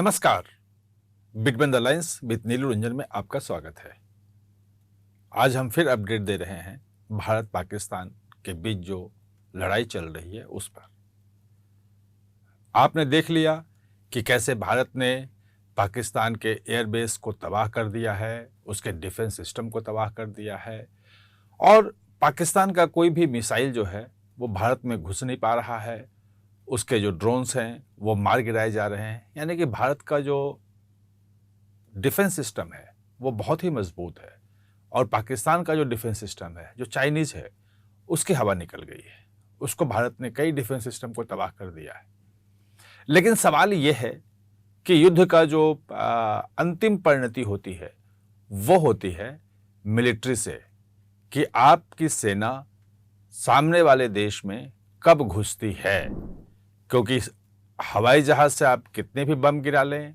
नमस्कार। Between the lines with Neelu Ranjan में आपका स्वागत है। आज हम फिर अपडेट दे रहे हैं भारत पाकिस्तान के बीच जो लड़ाई चल रही है उस पर। आपने देख लिया कि कैसे भारत ने पाकिस्तान के एयरबेस को तबाह कर दिया है, उसके डिफेंस सिस्टम को तबाह कर दिया है और पाकिस्तान का कोई भी मिसाइल जो है वो भारत में घुस नहीं पा रहा है। उसके जो ड्रोन्स हैं वो मार गिराए जा रहे हैं। यानी कि भारत का जो डिफेंस सिस्टम है वो बहुत ही मजबूत है और पाकिस्तान का जो डिफेंस सिस्टम है जो चाइनीज़ है उसकी हवा निकल गई है। उसको भारत ने कई डिफेंस सिस्टम को तबाह कर दिया है। लेकिन सवाल ये है कि युद्ध का जो अंतिम परिणति होती है वो होती है मिलिट्री से, कि आपकी सेना सामने वाले देश में कब घुसती है। क्योंकि हवाई जहाज से आप कितने भी बम गिरा लें,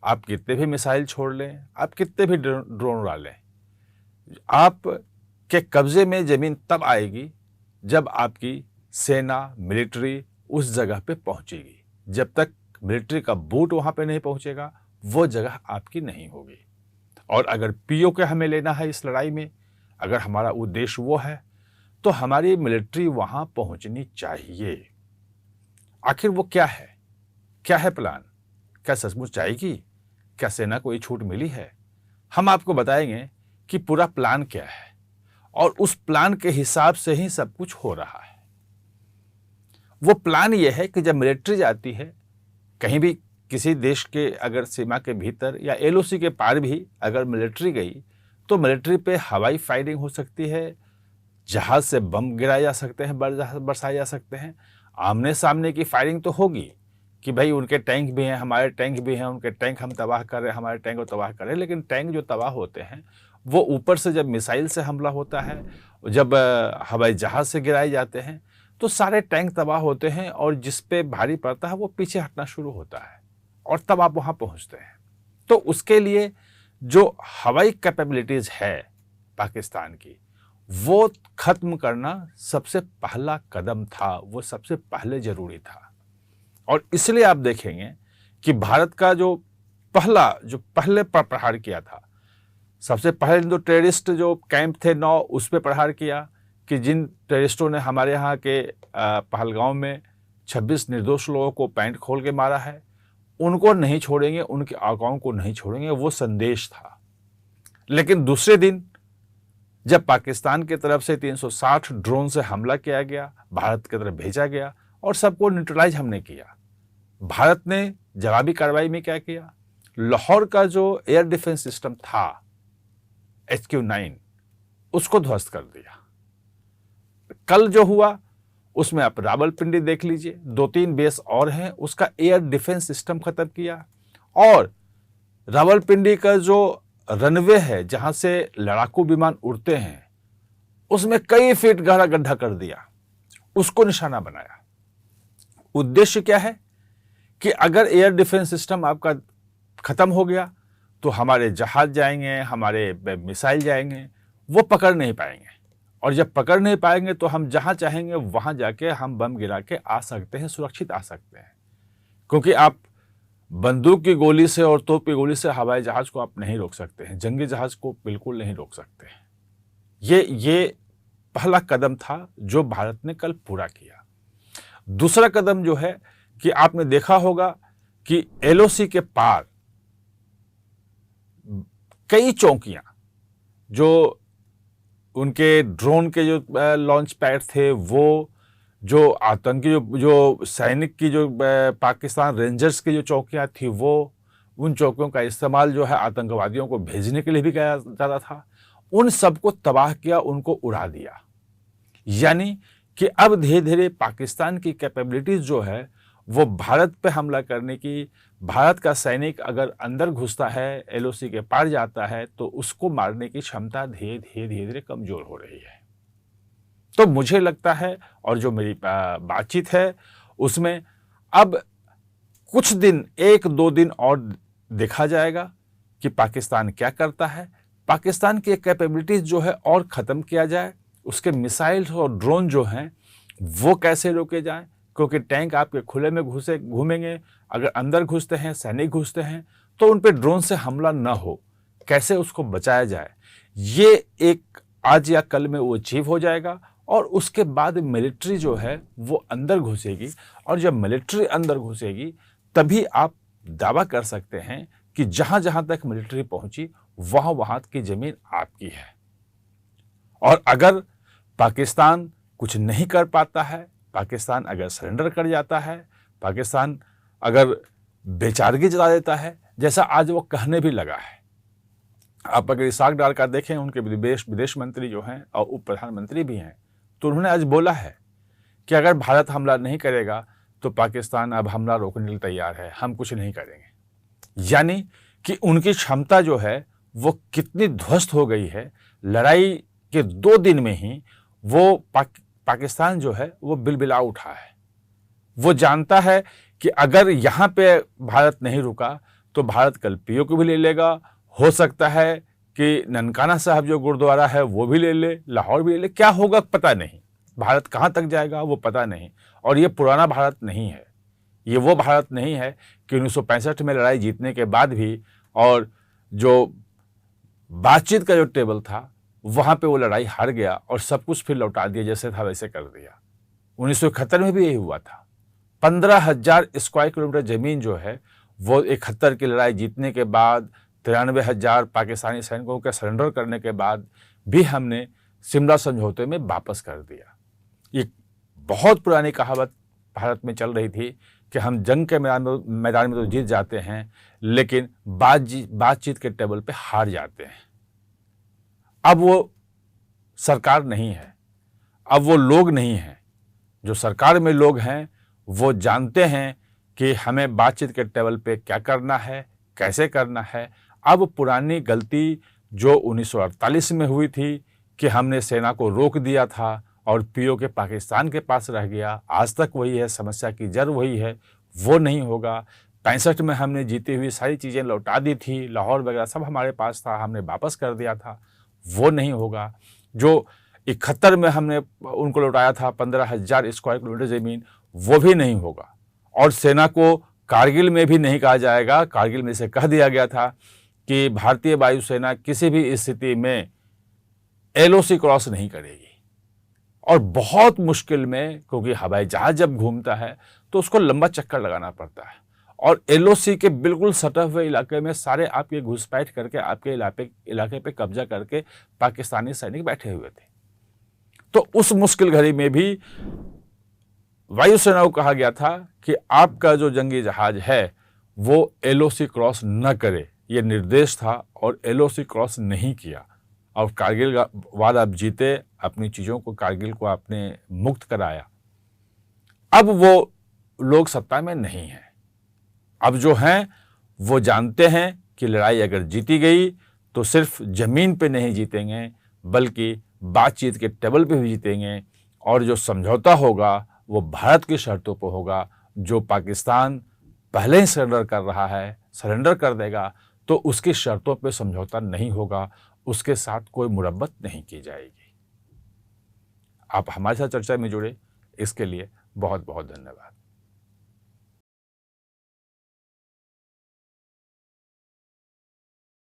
आप कितने भी मिसाइल छोड़ लें, आप कितने भी ड्रोन उड़ा लें, आप के कब्जे में ज़मीन तब आएगी जब आपकी सेना मिलिट्री उस जगह पे पहुंचेगी। जब तक मिलिट्री का बूट वहां पे नहीं पहुंचेगा वो जगह आपकी नहीं होगी। और अगर पीओके हमें लेना है इस लड़ाई में, अगर हमारा उद्देश्य वो है, तो हमारी मिलिट्री वहां पहुंचनी चाहिए। आखिर वो क्या है? क्या है प्लान? क्या सचमुच जाएगी? क्या सेना को ये छूट मिली है? हम आपको बताएंगे कि पूरा प्लान क्या है और उस प्लान के हिसाब से ही सब कुछ हो रहा है। वो प्लान ये है कि जब मिलिट्री जाती है कहीं भी, किसी देश के अगर सीमा के भीतर या एलओसी के पार भी अगर मिलिट्री गई तो मिलिट्री पे हवाई फायरिंग हो सकती है, जहाज से बम गिराए जा सकते हैं, बरसाए जा सकते हैं। आमने सामने की फायरिंग तो होगी कि भाई उनके टैंक भी हैं, हमारे टैंक भी हैं, उनके टैंक हम तबाह कर रहे हैं, हमारे टैंक को तबाह कर रहे हैं। लेकिन टैंक जो तबाह होते हैं वो ऊपर से जब मिसाइल से हमला होता है, जब हवाई जहाज से गिराए जाते हैं तो सारे टैंक तबाह होते हैं और जिस पे भारी पड़ता है वो पीछे हटना शुरू होता है और तब आप वहाँ पहुँचते हैं। तो उसके लिए जो हवाई कैपेबिलिटीज़ है पाकिस्तान की, वो खत्म करना सबसे पहला कदम था, वो सबसे पहले जरूरी था। और इसलिए आप देखेंगे कि भारत का जो पहले प्रहार किया था, सबसे पहले जो टेररिस्ट जो कैंप थे 9, उस पर प्रहार किया कि जिन टेररिस्टों ने हमारे यहाँ के पहलगांव में 26 निर्दोष लोगों को पैंट खोल के मारा है, उनको नहीं छोड़ेंगे, उनके आकाओं को नहीं छोड़ेंगे, वो संदेश था। लेकिन दूसरे दिन जब पाकिस्तान की तरफ से 360 ड्रोन से हमला किया गया, भारत की तरफ भेजा गया और सबको न्यूट्रलाइज हमने किया, भारत ने जवाबी कार्रवाई में क्या किया? लाहौर का जो एयर डिफेंस सिस्टम था HQ-9, उसको ध्वस्त कर दिया। कल जो हुआ उसमें आप रावलपिंडी देख लीजिए, 2-3 बेस और हैं, उसका एयर डिफेंस सिस्टम खत्म किया। और रावलपिंडी का जो रनवे है जहां से लड़ाकू विमान उड़ते हैं, उसमें कई फीट गहरा गड्ढा कर दिया, उसको निशाना बनाया। उद्देश्य क्या है कि अगर एयर डिफेंस सिस्टम आपका खत्म हो गया तो हमारे जहाज जाएंगे, हमारे मिसाइल जाएंगे, वो पकड़ नहीं पाएंगे। और जब पकड़ नहीं पाएंगे तो हम जहां चाहेंगे वहां जाके हम बम गिरा के आ सकते हैं, सुरक्षित आ सकते हैं। क्योंकि आप बंदूक की गोली से और तोप की गोली से हवाई जहाज को आप नहीं रोक सकते हैं, जंगी जहाज को बिल्कुल नहीं रोक सकते हैं। ये पहला कदम था जो भारत ने कल पूरा किया। दूसरा कदम जो है कि आपने देखा होगा कि एलओसी के पार कई चौकियां, जो उनके ड्रोन के जो लॉन्च पैड थे, वो जो आतंकी जो सैनिक की जो पाकिस्तान रेंजर्स की जो चौकियां थी, वो उन चौकियों का इस्तेमाल जो है आतंकवादियों को भेजने के लिए भी किया जाता था, उन सबको तबाह किया, उनको उड़ा दिया। यानी कि अब धीरे धीरे पाकिस्तान की कैपेबिलिटीज जो है वो भारत पे हमला करने की, भारत का सैनिक अगर अंदर घुसता है, एलओसी के पार जाता है, तो उसको मारने की क्षमता धीरे धीरे कमजोर हो रही है। तो मुझे लगता है, और जो मेरी बातचीत है उसमें अब कुछ दिन, 1-2 दिन और देखा जाएगा कि पाकिस्तान क्या करता है। पाकिस्तान की कैपेबिलिटीज जो है और ख़त्म किया जाए, उसके मिसाइल और ड्रोन जो हैं वो कैसे रोके जाएं, क्योंकि टैंक आपके खुले में घुसे घूमेंगे, अगर अंदर घुसते हैं, सैनिक घुसते हैं, तो उन पे ड्रोन से हमला न हो, कैसे उसको बचाया जाए, ये एक आज या कल में वो अचीव हो जाएगा। और उसके बाद मिलिट्री जो है वो अंदर घुसेगी, और जब मिलिट्री अंदर घुसेगी तभी आप दावा कर सकते हैं कि जहां जहां तक मिलिट्री पहुंची वहां वहां की जमीन आपकी है। और अगर पाकिस्तान कुछ नहीं कर पाता है, पाकिस्तान अगर सरेंडर कर जाता है, पाकिस्तान अगर बेचारगी जता देता है, जैसा आज वो कहने भी लगा है। आप अगर इसाक डार का देखें, उनके विदेश मंत्री जो हैं और उप प्रधानमंत्री भी हैं, तो उन्होंने आज बोला है कि अगर भारत हमला नहीं करेगा तो पाकिस्तान अब हमला रोकने के लिए तैयार है, हम कुछ नहीं करेंगे। यानी कि उनकी क्षमता जो है वो कितनी ध्वस्त हो गई है। लड़ाई के 2 दिन में ही वो पाकिस्तान जो है वो बिलबिला उठा है। वो जानता है कि अगर यहाँ पे भारत नहीं रुका तो भारत कल पीओ को भी ले लेगा, हो सकता है कि ननकाना साहब जो गुरुद्वारा है वो भी ले ले, लाहौर भी ले ले, क्या होगा पता नहीं, भारत कहाँ तक जाएगा वो पता नहीं। और ये पुराना भारत नहीं है, ये वो भारत नहीं है कि 1965 में लड़ाई जीतने के बाद भी और जो बातचीत का जो टेबल था वहाँ पे वो लड़ाई हार गया और सब कुछ फिर लौटा दिया, जैसे था वैसे कर दिया। 1971 में भी यही हुआ था। 15,000 स्क्वायर किलोमीटर जमीन जो है वो 71 की लड़ाई जीतने के बाद, 93,000 पाकिस्तानी सैनिकों के सरेंडर करने के बाद भी हमने शिमला समझौते में वापस कर दिया। ये बहुत पुरानी कहावत भारत में चल रही थी कि हम जंग के मैदान में तो जीत जाते हैं, लेकिन बातचीत के टेबल पे हार जाते हैं। अब वो सरकार नहीं है, अब वो लोग नहीं हैं। जो सरकार में लोग हैं वो जानते हैं कि हमें बातचीत के टेबल पे क्या करना है, कैसे करना है। अब पुरानी गलती जो 1948 में हुई थी कि हमने सेना को रोक दिया था और पीओ के पाकिस्तान के पास रह गया, आज तक वही है, समस्या की जड़ वही है, वो नहीं होगा। 65 में हमने जीती हुई सारी चीज़ें लौटा दी थी, लाहौर वगैरह सब हमारे पास था, हमने वापस कर दिया था, वो नहीं होगा। जो 71 में हमने उनको लौटाया था 15,000 स्क्वायर किलोमीटर ज़मीन, वो भी नहीं होगा। और सेना को कारगिल में भी नहीं कहा जाएगा, कारगिल में से कह दिया गया था कि भारतीय वायुसेना किसी भी स्थिति में एलओसी क्रॉस नहीं करेगी। और बहुत मुश्किल में, क्योंकि हवाई जहाज जब घूमता है तो उसको लंबा चक्कर लगाना पड़ता है, और एलओसी के बिल्कुल सटे हुए इलाके में सारे आपके घुसपैठ करके आपके इलाके पे कब्जा करके पाकिस्तानी सैनिक बैठे हुए थे। तो उस मुश्किल घड़ी में भी वायुसेना को कहा गया था कि आपका जो जंगी जहाज है वो एलओसी क्रॉस न करे, ये निर्देश था, और एलओसी क्रॉस नहीं किया। और कारगिल का बाद आप जीते, अपनी चीज़ों को, कारगिल को आपने मुक्त कराया। अब वो लोग सत्ता में नहीं हैं। अब जो हैं वो जानते हैं कि लड़ाई अगर जीती गई तो सिर्फ ज़मीन पे नहीं जीतेंगे, बल्कि बातचीत के टेबल पे भी जीतेंगे। और जो समझौता होगा वो भारत की शर्तों पर होगा। जो पाकिस्तान पहले ही सरेंडर कर रहा है, सरेंडर कर देगा तो उसकी शर्तों पे समझौता नहीं होगा, उसके साथ कोई मुरब्बत नहीं की जाएगी। आप हमारे साथ चर्चा में जुड़े, इसके लिए बहुत बहुत धन्यवाद।